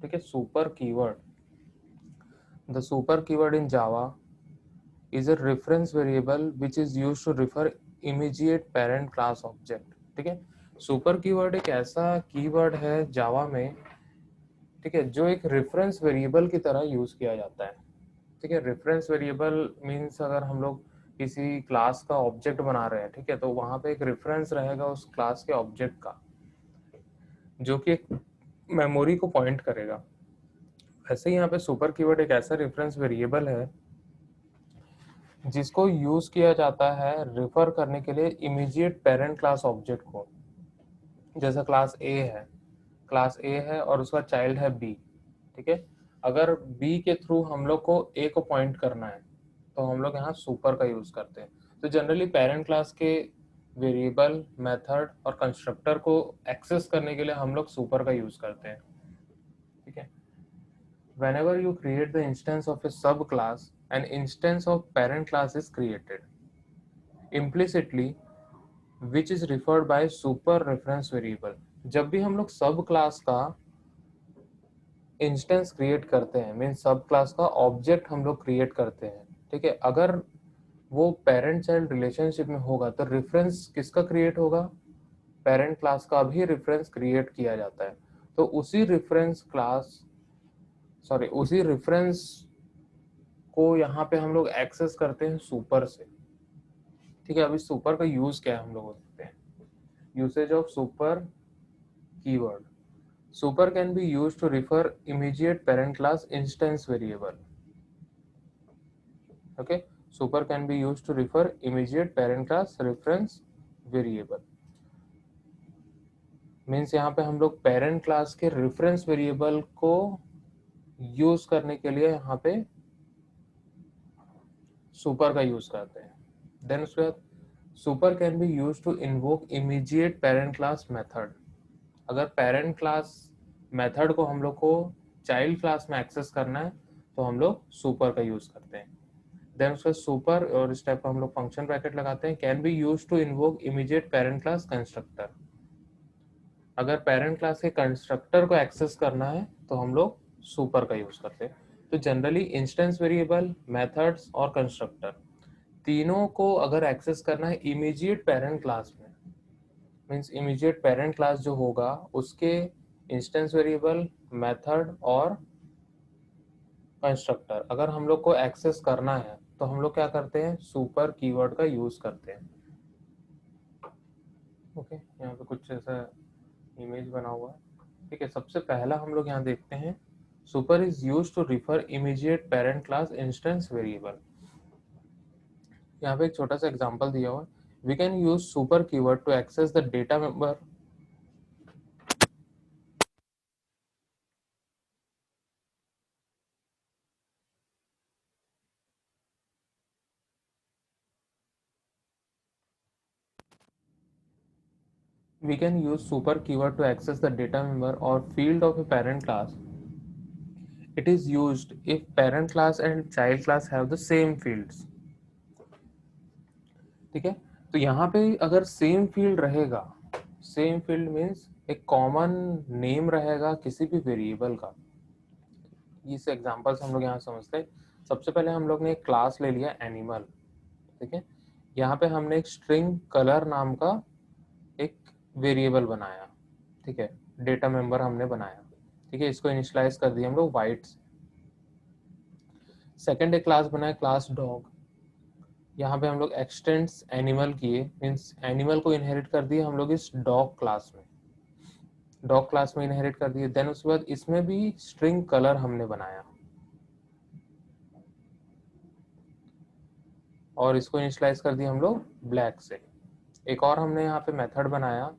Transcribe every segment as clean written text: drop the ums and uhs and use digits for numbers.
ठीक है, super keyword, the super keyword in Java is a reference variable which is used to refer immediate parent class object। ठीक है, super keyword एक ऐसा keyword है जावा में, ठीक है, जो एक रेफरेंस वेरिएबल की तरह यूज किया जाता है। ठीक है, रेफरेंस वेरिएबल मींस अगर हम लोग किसी क्लास का ऑब्जेक्ट बना रहे हैं, ठीक है, तो वहां पे एक रेफरेंस रहेगा उस क्लास के ऑब्जेक्ट का, जो कि एक मेमोरी को पॉइंट करेगा। वैसे ही यहाँ पे सुपर कीवर्ड एक ऐसा रेफरेंस वेरिएबल है जिसको यूज किया जाता है रिफर करने के लिए इमीडिएट पेरेंट क्लास ऑब्जेक्ट को। जैसा क्लास ए है और उसका चाइल्ड है बी। ठीक है, अगर बी के थ्रू हम लोग को ए को पॉइंट करना है तो हम लोग यहाँ सुपर का यूज करते हैं। तो जनरली पेरेंट क्लास के वेरिएबल, मेथड और कंस्ट्रक्टर को एक्सेस करने के लिए हम लोग सुपर का यूज करते हैं। ठीक है, whenever you create the instance of a subclass, an instance of parent class is created implicitly which is referred by super reference variable। जब भी हम लोग सब क्लास का इंस्टेंस क्रिएट करते हैं, मीन सब क्लास का ऑब्जेक्ट हम लोग क्रिएट करते हैं, ठीक है, अगर वो पेरेंट चाइल्ड रिलेशनशिप में होगा तो रेफरेंस किसका क्रिएट होगा? पेरेंट क्लास का भी रेफरेंस क्रिएट किया जाता है। तो उसी रेफरेंस को यहाँ पे हम लोग एक्सेस करते हैं सुपर से। ठीक है, अभी सुपर का यूज क्या है हम लोग देखते हैं। Usage of super keyword, super can be used to refer immediate parent class instance variable। okay, super can be used to refer immediate parent class reference variable means यहाँ पे हम लोग पेरेंट क्लास के रेफरेंस वेरिएबल को use करने के लिए यहाँ पे सुपर का यूज करते हैं। देन उसके बाद super can be use to invoke immediate parent class method. अगर पेरेंट क्लास मेथड को हम लोग को चाइल्ड क्लास में एक्सेस करना है तो हम लोग सुपर का यूज करते हैं। देन उसका सुपर और इस टाइप का हम लोग फंक्शन ब्रैकेट लगाते हैं। Can be use to invoke immediate parent class constructor. अगर पेरेंट क्लास के कंस्ट्रक्टर को एक्सेस करना है तो हम लोग सुपर का यूज करते हैं। तो जनरली इंस्टेंस वेरिएबल, मेथड्स और कंस्ट्रक्टर तीनों को अगर एक्सेस करना है इमीडिएट पेरेंट क्लास में, मीन्स इमीडिएट पेरेंट क्लास जो होगा उसके इंस्टेंस वेरिएबल, मेथड और कंस्ट्रक्टर अगर हम लोग को एक्सेस करना है तो हम लोग क्या करते हैं? सुपर कीवर्ड का यूज करते हैं। ओके, यहाँ पे कुछ ऐसा इमेज बना हुआ है। ठीक है, सबसे पहला हम लोग यहाँ देखते हैं super is use to refer immediate parent class instance variable. यहाँ पे एक छोटा सा एग्जांपल दिया हुआ है। We can use super keyword to access the data member we can use super keyword to access the data member or field of a parent class। It is used if parent class and child class have the same fields। ठीक है, तो यहाँ पे अगर same field रहेगा, same field means एक common name रहेगा किसी भी वेरिएबल का। इस एग्जांपल से हम लोग यहाँ समझते हैं। सबसे पहले हम लोग ने एक क्लास ले लिया एनिमल। ठीक है, यहाँ पे हमने एक स्ट्रिंग कलर नाम का एक वेरिएबल बनाया। ठीक है, डेटा मेंबर हमने बनाया। ठीक है, इसको इनिशियलाइज कर दिया हम लोग वाइट से। सेकेंड एक क्लास बनाया क्लास डॉग। यहाँ पे हम लोग एक्सटेंड्स एनिमल किए, मीन्स एनिमल को इनहेरिट कर दिए हम लोग इस डॉग क्लास में, डॉग क्लास में इनहेरिट कर दिए। देन उसके बाद इसमें भी स्ट्रिंग कलर हमने बनाया और इसको इनिशियलाइज कर दिया हम लोग ब्लैक से। एक और हमने यहाँ पे मेथड बनाया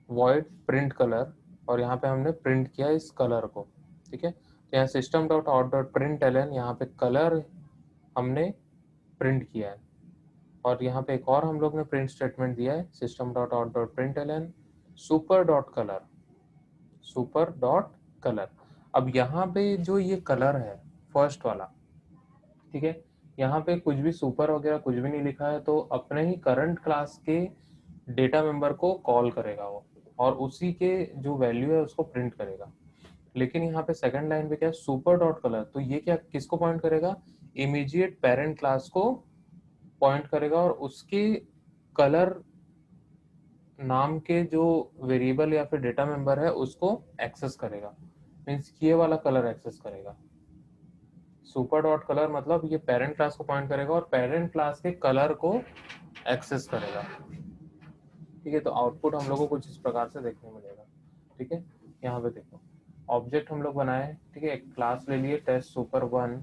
वॉइड प्रिंट कलर और यहाँ पे हमने प्रिंट किया इस कलर को। ठीक है, तो यहाँ system dot out dot println, यहाँ पे कलर हमने प्रिंट किया है और यहाँ पे एक और हम लोग ने प्रिंट स्टेटमेंट दिया है system dot out dot println super dot colour, super dot colour. अब यहाँ पे जो ये कलर है फर्स्ट वाला, ठीक है, यहाँ पे कुछ भी सुपर वगैरह कुछ भी नहीं लिखा है, तो अपने ही करंट क्लास के डेटा मेंबर को कॉल करेगा वो और उसी के जो वैल्यू है उसको प्रिंट करेगा। लेकिन यहाँ पे सेकंड लाइन पे क्या है, सुपर डॉट कलर, तो ये क्या किसको पॉइंट करेगा, इमीडिएट पेरेंट क्लास को पॉइंट करेगा और उसके कलर नाम के जो वेरिएबल या फिर डेटा मेंबर है उसको एक्सेस करेगा, मीन्स ये वाला कलर एक्सेस करेगा। सुपर डॉट कलर मतलब ये पेरेंट क्लास को पॉइंट करेगा और पेरेंट क्लास के कलर को एक्सेस करेगा। ठीक है, तो आउटपुट हम लोग को कुछ इस प्रकार से देखने मिलेगा। ठीक है, यहाँ पे देखो ऑब्जेक्ट हम लोग बनाए, ठीक है, एक क्लास ले लिए टेस्ट सुपर वन,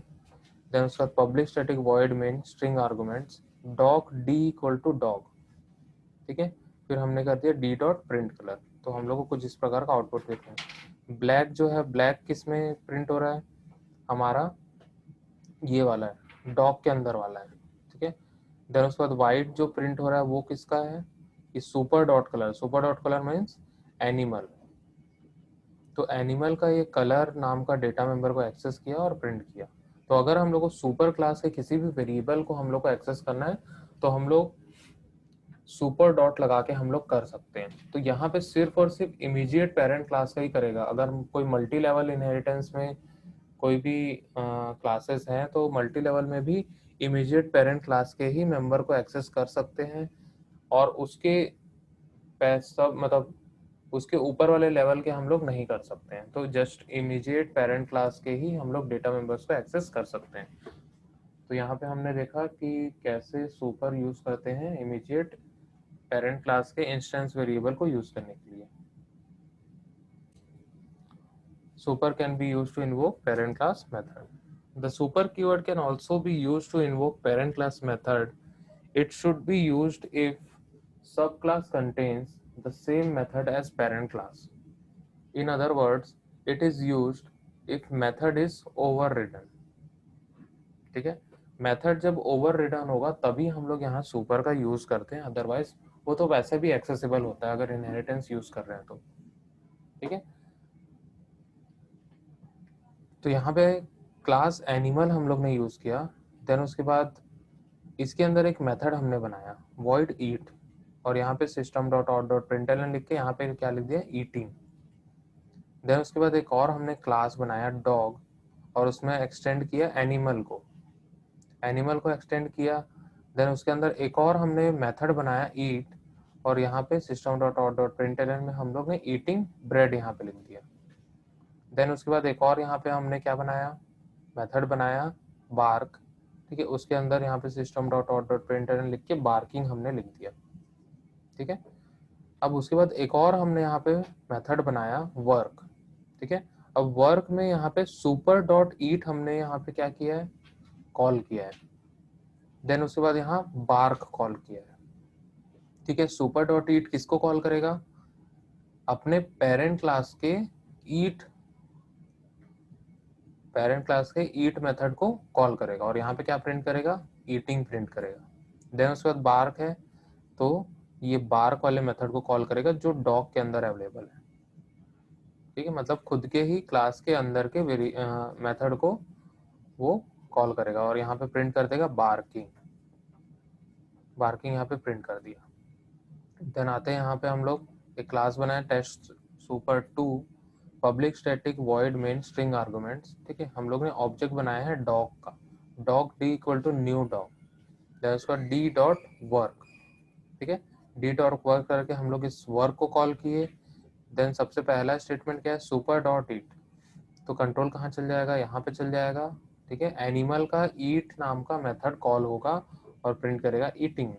देन उसका public static void main string arguments dog d equal to dog. ठीक है, फिर हमने कर दिया डी डॉट प्रिंट कलर, तो हम लोग को कुछ इस प्रकार का आउटपुट देखते हैं। ब्लैक जो है, ब्लैक किस में प्रिंट हो रहा है, हमारा ये वाला है, डॉग के अंदर वाला है। ठीक है, देन उसके बाद वाइट जो प्रिंट हो रहा है वो किसका है, ये super dot colour, super dot colour means animal, तो एनिमल का ये कलर नाम का डेटा मेंबर को एक्सेस किया और प्रिंट किया। तो अगर हम लोग को सुपर क्लास के किसी भी वेरिएबल को हम लोग को एक्सेस करना है तो हम लोग सुपर डॉट लगा के हम लोग कर सकते हैं। तो यहाँ पे सिर्फ और सिर्फ इमीडिएट पेरेंट क्लास का ही करेगा। अगर कोई मल्टी लेवल इनहेरिटेंस में कोई भी क्लासेस हैं तो मल्टी लेवल में भी इमीडिएट पेरेंट क्लास के ही मेंबर को एक्सेस कर सकते हैं और उसके सब मतलब उसके ऊपर वाले लेवल के हम लोग नहीं कर सकते हैं। तो जस्ट इमीडिएट पेरेंट क्लास के ही हम लोग डेटा मेंबर्स को एक्सेस कर सकते हैं। तो यहाँ पे हमने देखा कि कैसे सुपर यूज करते हैं इमीडिएट पेरेंट क्लास के इंस्टेंस वेरिएबल को यूज करने के लिए। Super can be used to invoke parent class method. The super keyword can also be used to invoke parent class method. It should be used if subclass contains the same method as parent class. In other words, it is used if method is overridden. ठीक है, method जब over return होगा तभी हम लोग यहाँ super का use करते हैं, अदरवाइज वो तो वैसे भी एक्सेसिबल होता है अगर इनहेरिटेंस यूज कर रहे हैं तो। ठीक है, तो यहाँ पे क्लास एनिमल हम लोग ने यूज किया, देन उसके बाद इसके अंदर एक मेथड हमने बनाया void eat और यहाँ पे system dot out dot println लिख के यहाँ पे क्या लिख दिया ईटिंग। देन उसके बाद एक और हमने क्लास बनाया डॉग और उसमें एक्सटेंड किया एनिमल को, एनिमल को एक्सटेंड किया। देन उसके अंदर एक और हमने मेथड बनाया ईट और यहाँ पे system dot out dot println में हम लोग ने ईटिंग ब्रेड यहाँ पे लिख दिया। देन उसके बाद एक और यहाँ पे हमने क्या बनाया, मेथड बनाया बार्क। ठीक है, उसके अंदर यहाँ पे system dot out dot println लिख के बार्किंग हमने लिख दिया। ठीक है, अब उसके बाद एक और हमने यहाँ पे मेथड बनाया वर्क। ठीक है, अब वर्क में यहाँ पे सुपर डॉट ईट हमने यहाँ पे क्या किया है, कॉल किया है। देन उसके बाद यहाँ बार्क कॉल किया है। ठीक है, सुपर डॉट ईट किसको कॉल करेगा, अपने पेरेंट क्लास के ईट, पेरेंट क्लास के ईट मेथड को कॉल करेगा और यहाँ पे क्या प्रिंट करेगा, ईटिंग प्रिंट करेगा। देन उसके बाद बार्क है तो ये बार्क वाले मेथड को कॉल करेगा जो डॉग के अंदर अवेलेबल है। ठीक है, मतलब खुद के ही क्लास के अंदर के मेथड को वो कॉल करेगा और यहाँ पे प्रिंट कर देगा बार्किंग, बार्किंग यहाँ पे प्रिंट कर दिया। देन आते हैं यहाँ पे हम लोग एक क्लास बनाया test super two public static void main string arguments. ठीक है, हम लोग ने ऑब्जेक्ट बनाया है डॉग का, dog d equal to new dog, then उसका डी डॉट वर्क। ठीक है, डी डॉट वर्क करके हम लोग इस वर्क को कॉल किए। देन सबसे पहला स्टेटमेंट क्या है, सुपर डॉट ईट, तो कंट्रोल कहाँ चल जाएगा, यहाँ पे चल जाएगा। ठीक है, एनिमल का ईट नाम का मेथड कॉल होगा और प्रिंट करेगा ईटिंग।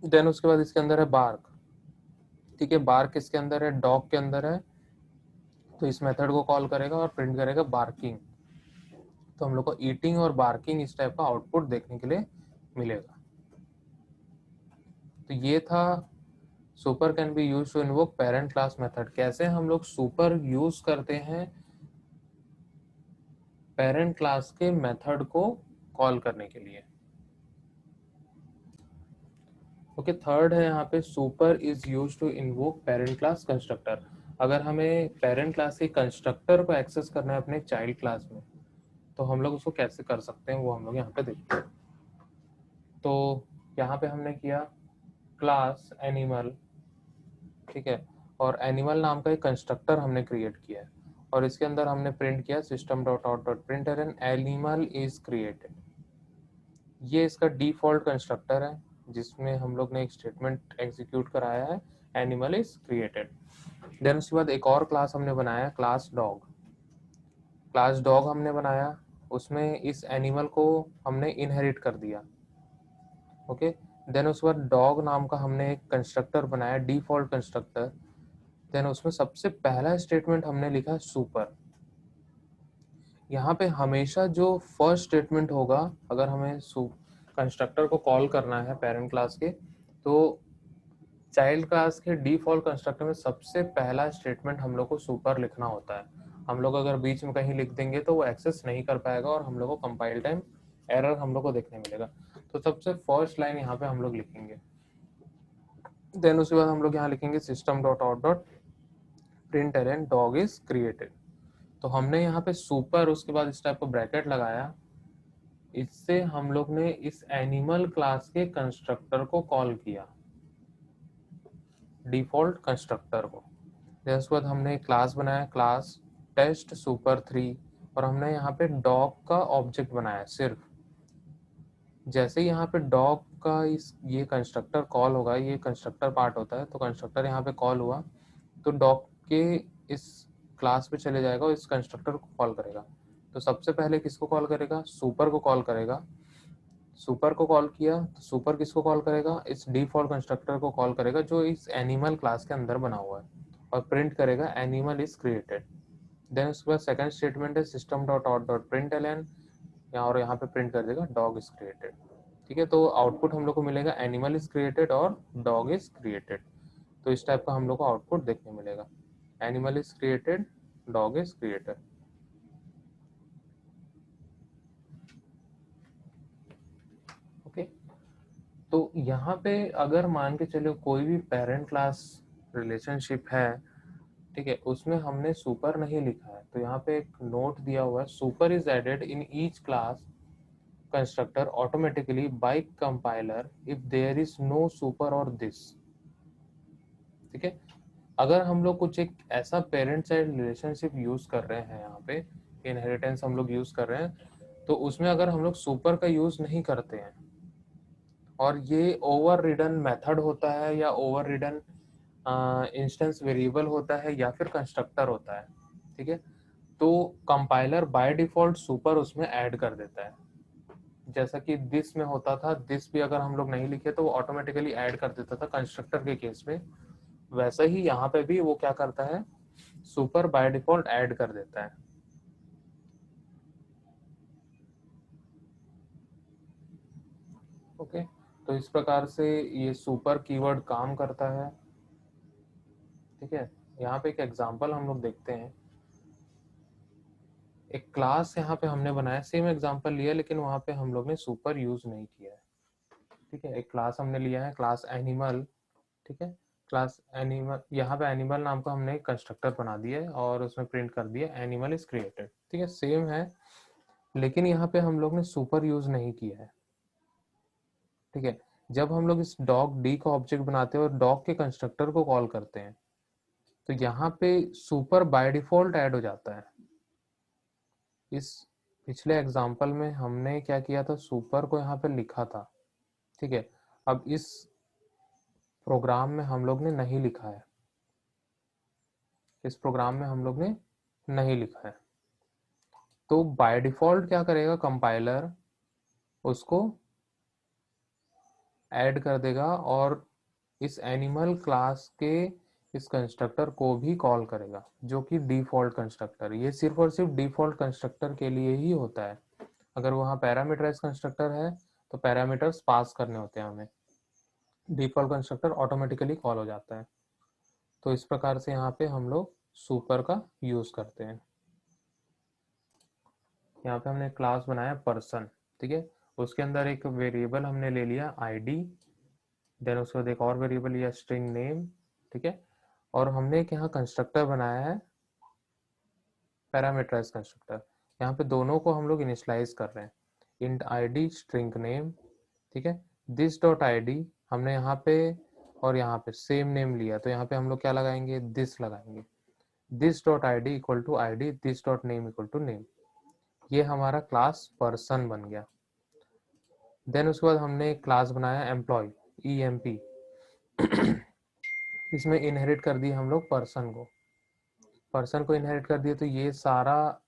देन उसके बाद इसके अंदर है बार्क। ठीक है, बार्क इसके अंदर है, डॉग के अंदर है, तो इस मेथड को कॉल करेगा और प्रिंट करेगा बार्किंग। तो हम लोग को ईटिंग और बार्किंग इस टाइप का आउटपुट देखने के लिए मिलेगा। तो ये था super can be use to invoke parent class method. कैसे हम लोग सुपर यूज करते हैं पेरेंट क्लास के मेथड को कॉल करने के लिए। ओके, थर्ड है यहाँ पे super is use to invoke parent class constructor. अगर हमें पेरेंट क्लास के कंस्ट्रक्टर को एक्सेस करना है अपने चाइल्ड क्लास में तो हम लोग उसको कैसे कर सकते हैं वो हम लोग यहाँ पे देखते हैं। तो यहाँ पे हमने किया क्लास एनिमल, ठीक है, और एनिमल नाम का एक कंस्ट्रक्टर हमने क्रिएट किया है और इसके अंदर हमने प्रिंट किया system dot out dot println animal is created. ये इसका डिफॉल्ट कंस्ट्रक्टर है जिसमें हम लोग ने एक स्टेटमेंट एग्जीक्यूट कराया है, एनिमल इज क्रिएटेड। देन उसके बाद एक और क्लास हमने बनाया क्लास डॉग। क्लास डॉग हमने बनाया, उसमें इस एनिमल को हमने इनहेरिट कर दिया। ओके, देन उसके बाद डॉग नाम का हमने एक कंस्ट्रक्टर बनाया, डिफॉल्ट कंस्ट्रक्टर। देन उसमें सबसे पहला स्टेटमेंट हमने लिखा सुपर। यहाँ पे हमेशा जो फर्स्ट स्टेटमेंट होगा, अगर हमें कंस्ट्रक्टर को कॉल करना है पेरेंट क्लास के, तो चाइल्ड क्लास के डिफॉल्ट कंस्ट्रक्टर में सबसे पहला स्टेटमेंट हम लोग को सुपर लिखना होता है। हम लोग अगर बीच में कहीं लिख देंगे तो वो एक्सेस नहीं कर पाएगा और हम लोग को कंपाइल टाइम एरर हम लोग को देखने मिलेगा। तो सबसे फर्स्ट लाइन यहाँ पे हम लोग लिखेंगे। देन उसके बाद हम लोग यहाँ लिखेंगे system dot out dot println dog is created. तो हमने यहाँ पे सुपर, उसके बाद इस टाइप का ब्रैकेट लगाया। इससे हम लोग ने इस एनिमल क्लास के कंस्ट्रक्टर को कॉल किया, डिफॉल्ट कंस्ट्रक्टर को। उसके बाद हमने एक क्लास बनाया, क्लास टेस्ट सुपर 3, और हमने यहाँ पे डॉग का ऑब्जेक्ट बनाया सिर्फ। जैसे यहाँ पे डॉग का ये कंस्ट्रक्टर कॉल होगा, ये कंस्ट्रक्टर पार्ट होता है, तो कंस्ट्रक्टर यहाँ पे कॉल हुआ तो डॉग के इस क्लास पे चले जाएगा और इस कंस्ट्रक्टर को कॉल करेगा। तो सबसे पहले किसको कॉल करेगा? सुपर को कॉल करेगा। सुपर को कॉल किया तो सुपर किसको कॉल करेगा? इस डिफॉल्ट कंस्ट्रक्टर को कॉल करेगा जो इस एनिमल क्लास के अंदर बना हुआ है, और प्रिंट करेगा एनिमल इज क्रिएटेड। देन उसके बाद सेकंड स्टेटमेंट है system dot out dot println, और यहाँ पे प्रिंट कर देगा डॉग इज क्रिएटेड। ठीक है, तो आउटपुट हम लोग को मिलेगा एनिमल इज क्रिएटेड और डॉग इज क्रिएटेड। तो इस टाइप का हम लोग को आउटपुट देखने मिलेगा, animal is created, dog is created. Okay, तो यहाँ पे अगर मान के चलो कोई भी पेरेंट क्लास रिलेशनशिप है, ठीक है, उसमें हमने सुपर नहीं लिखा है, तो यहाँ पे एक नोट दिया हुआ है, super is added in each class constructor automatically by compiler if there is no super और दिस। ठीक है, अगर हम लोग कुछ एक ऐसा पेरेंट चाइल्ड रिलेशनशिप यूज कर रहे हैं, यहाँ पे इनहेरिटेंस हम लोग यूज कर रहे हैं, तो उसमें अगर हम लोग सुपर का यूज नहीं करते हैं और ये ओवर रिडन मेथड होता है या ओवर रिडन इंस्टेंस वेरिएबल होता है या फिर कंस्ट्रक्टर होता है, ठीक है, तो कंपाइलर बाय डिफॉल्ट सुपर उसमें ऐड कर देता है। जैसा कि दिस में होता था, दिस भी अगर हम लोग नहीं लिखे तो वो ऑटोमेटिकली ऐड कर देता था कंस्ट्रक्टर के केस में, वैसा ही यहाँ पे भी वो क्या करता है, सुपर बाय डिफॉल्ट ऐड कर देता है। ओके, तो इस प्रकार से ये सुपर कीवर्ड काम करता है। ठीक है, यहाँ पे एक एग्जांपल हम लोग देखते हैं। एक क्लास यहाँ पे हमने बनाया, सेम एग्जांपल लिया लेकिन वहाँ पे हम लोग ने सुपर यूज नहीं किया है। ठीक है, एक क्लास हमने लिया है क्लास एनिमल। ठीक है, क्लास एनिमल, यहाँ पे एनिमल नाम का हमने कंस्ट्रक्टर बना दिया है और उसमें प्रिंट कर दिया एनिमल इज क्रिएटेड। ठीक है, सेम है, लेकिन यहाँ पे हम लोग ने सुपर यूज नहीं किया है। ठीक है, जब हम लोग इस डॉग डी का ऑब्जेक्ट बनाते हैं और डॉग के कंस्ट्रक्टर को कॉल करते हैं, तो यहाँ पे सुपर बाय डिफॉल्ट ऐड हो जाता है। इस पिछले एग्जांपल में हमने क्या किया था, सुपर को यहाँ पे लिखा था। ठीक है, अब इस प्रोग्राम में हम लोग ने नहीं लिखा है, इस प्रोग्राम में हम लोग ने नहीं लिखा है, तो बाय डिफॉल्ट क्या करेगा कंपाइलर, उसको ऐड कर देगा और इस एनिमल क्लास के इस कंस्ट्रक्टर को भी कॉल करेगा, जो कि डिफॉल्ट कंस्ट्रक्टर, ये सिर्फ और सिर्फ डिफॉल्ट कंस्ट्रक्टर के लिए ही होता है। अगर वहाँ पैरामीटराइज कंस्ट्रक्टर है तो पैरामीटर्स पास करने होते हैं हमें, डिफॉल्ट कंस्ट्रक्टर ऑटोमेटिकली कॉल हो जाता है। तो इस प्रकार से यहाँ पे हम लोग सुपर का यूज करते हैं। यहाँ पे हमने क्लास बनाया पर्सन। ठीक है, उसके अंदर एक वेरिएबल हमने ले लिया आईडी, देन उसके बाद एक और वेरिएबल लिया स्ट्रिंग नेम। ठीक है, और हमने एक यहाँ कंस्ट्रक्टर बनाया है पैरामीटराइज कंस्ट्रक्टर, यहाँ पे दोनों को हम लोग इनिशियलाइज कर रहे हैं, इंट आईडी स्ट्रिंग नेम। ठीक है, दिस डॉट आईडी हमने यहाँ पे और यहाँ पे सेम नेम लिया, तो यहाँ पे हम लोग क्या लगाएंगे, दिस लगाएंगे, this dot I D equal to I D, this dot name equal to name. ये हमारा क्लास पर्सन बन गया। देन उसके बाद हमने एक क्लास बनाया एम्प्लॉय, ई एम पी। इसमें इनहेरिट कर दिए हम लोग पर्सन को, पर्सन को इनहेरिट कर दिए, तो ये सारा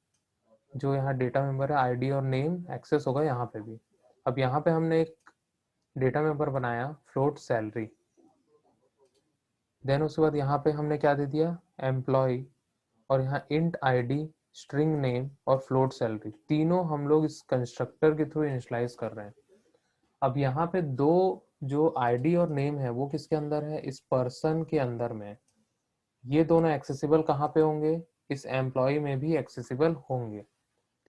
जो यहाँ डेटा मेंबर है आईडी और नेम एक्सेस होगा यहाँ पे भी। अब यहाँ पे हमने एक डेटा मेंबर बनाया फ्लोट सैलरी। देन उसके बाद यहाँ पे हमने क्या दे दिया, एम्प्लॉय, और यहाँ इंट आईडी, स्ट्रिंग नेम और फ्लोट सैलरी, तीनों हम लोग इस कंस्ट्रक्टर के थ्रू इनिशियलाइज कर रहे हैं। अब यहाँ पे दो जो आईडी और नेम है वो किसके अंदर है, इस पर्सन के अंदर में। ये दोनों एक्सेसिबल कहाँ पे होंगे, इस एम्प्लॉय में भी एक्सेसिबल होंगे।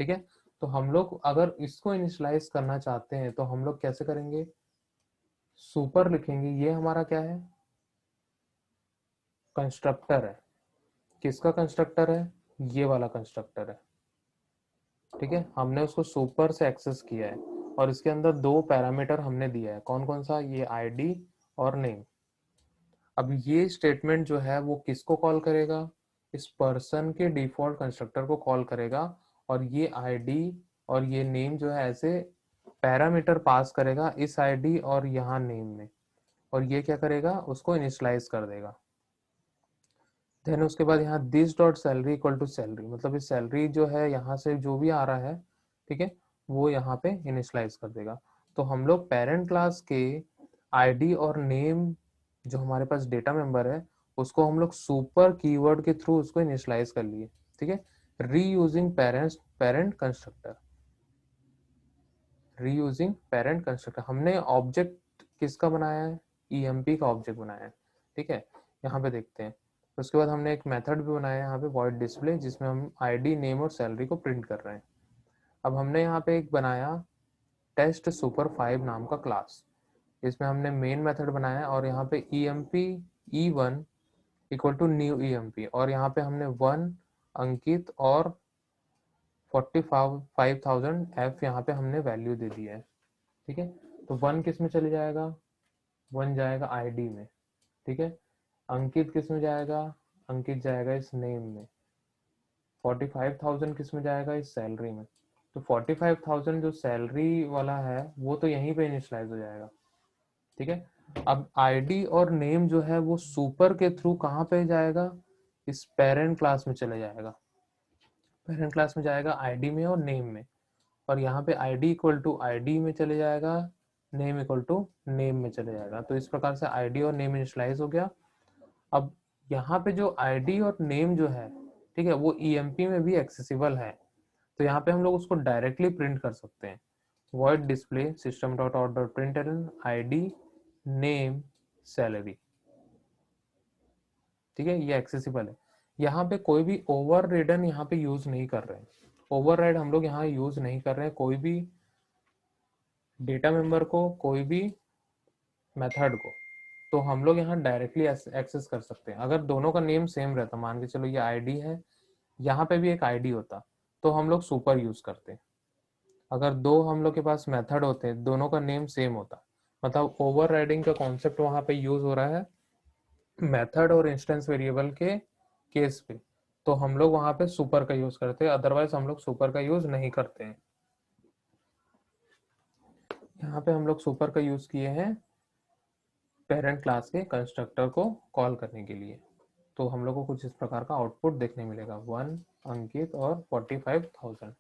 ठीक है, तो हम लोग अगर इसको इनिशियलाइज करना चाहते हैं तो हम लोग कैसे करेंगे, सुपर लिखेंगे। ये हमारा क्या है, कंस्ट्रक्टर है। किसका कंस्ट्रक्टर है, ये वाला कंस्ट्रक्टर है। ठीक है, हमने उसको सुपर से एक्सेस किया है और इसके अंदर दो पैरामीटर हमने दिया है, कौन कौन सा, ये आईडी और नेम। अब ये स्टेटमेंट जो है वो किसको कॉल करेगा, इस पर्सन के डिफॉल्ट कंस्ट्रक्टर को कॉल करेगा, और ये आईडी और ये नेम जो है ऐसे पैरामीटर पास करेगा इस आईडी और यहाँ नेम में, और ये क्या करेगा, उसको इनिशियलाइज कर देगा। देन उसके बाद यहाँ this dot salary equal to salary, मतलब इस सैलरी जो है यहाँ से जो भी आ रहा है, ठीक है, वो यहाँ पे इनिशियलाइज कर देगा। तो हम लोग पेरेंट क्लास के आईडी और नेम जो हमारे पास डेटा मेंबर है उसको हम लोग सुपर कीवर्ड के थ्रू उसको इनिशियलाइज कर लिए। ठीक है, reusing parent constructor, reusing parent constructor. हमने ऑब्जेक्ट किसका बनाया है, ईएमपी का ऑब्जेक्ट बनाया है। ठीक है, यहाँ पे देखते हैं। उसके बाद हमने एक मेथड भी बनाया है यहाँ पे वॉइड डिस्प्ले, जिसमें हम आईडी, नेम और सैलरी को प्रिंट कर रहे हैं। अब हमने यहाँ पे एक बनाया टेस्ट सुपर 5 नाम का क्लास, इसमें हमने मेन मेथड बनाया और यहाँ पे EMP E1 equal to new EMP, और यहाँ पे हमने 1 अंकित और 45,000 एफ यहाँ पे हमने वैल्यू दे दी है। ठीक है, तो 1 किस में चले जाएगा, 1 जाएगा आईडी में। ठीक है, अंकित किस में जाएगा, अंकित जाएगा इस नेम में। 45,000 किस में जाएगा, इस सैलरी में। तो 45,000 जो सैलरी वाला है वो तो यहीं पे इनिशियलाइज हो जाएगा। ठीक है, अब आईडी और नेम जो है वो सुपर के थ्रू कहाँ पे जाएगा, इस पेरेंट क्लास में चले जाएगा। पेरेंट क्लास में जाएगा आईडी में और नेम में, और यहाँ पे आईडी इक्वल टू आईडी में चले जाएगा, नेम इक्वल टू नेम में चले जाएगा। तो इस प्रकार से आईडी और नेम इनिशियलाइज हो गया। अब यहाँ पे जो आईडी और नेम जो है, ठीक है, वो ईएमपी में भी एक्सेसिबल है, तो यहाँ पे हम लोग उसको डायरेक्टली प्रिंट कर सकते हैं। void display system dot out dot println id name salary। ठीक है, ये एक्सेसिबल है। यहाँ पे कोई भी ओवर रिडन यहाँ पे यूज नहीं कर रहे हैं, ओवरराइड हम लोग यहाँ यूज नहीं कर रहे हैं कोई भी डेटा मेंबर को, कोई भी मेथड को। तो हम लोग यहाँ डायरेक्टली एक्सेस कर सकते हैं। अगर दोनों का नेम सेम रहता, मान के चलो ये आईडी है, यहाँ पे भी एक आईडी होता, तो हम लोग सुपर यूज करते। अगर दो हम लोग के पास मेथड होते, दोनों का नेम सेम होता, मतलब ओवरराइडिंग का कॉन्सेप्ट वहां पे यूज हो रहा है मेथड और इंस्टेंस वेरिएबल के केस पे, तो हम लोग वहां पे सुपर का यूज करते हैं, अदरवाइज हम लोग सुपर का यूज नहीं करते हैं। यहाँ पे हम लोग सुपर का यूज किए हैं पेरेंट क्लास के कंस्ट्रक्टर को कॉल करने के लिए। तो हम लोग को कुछ इस प्रकार का आउटपुट देखने मिलेगा, 1 अंकित और 45,000।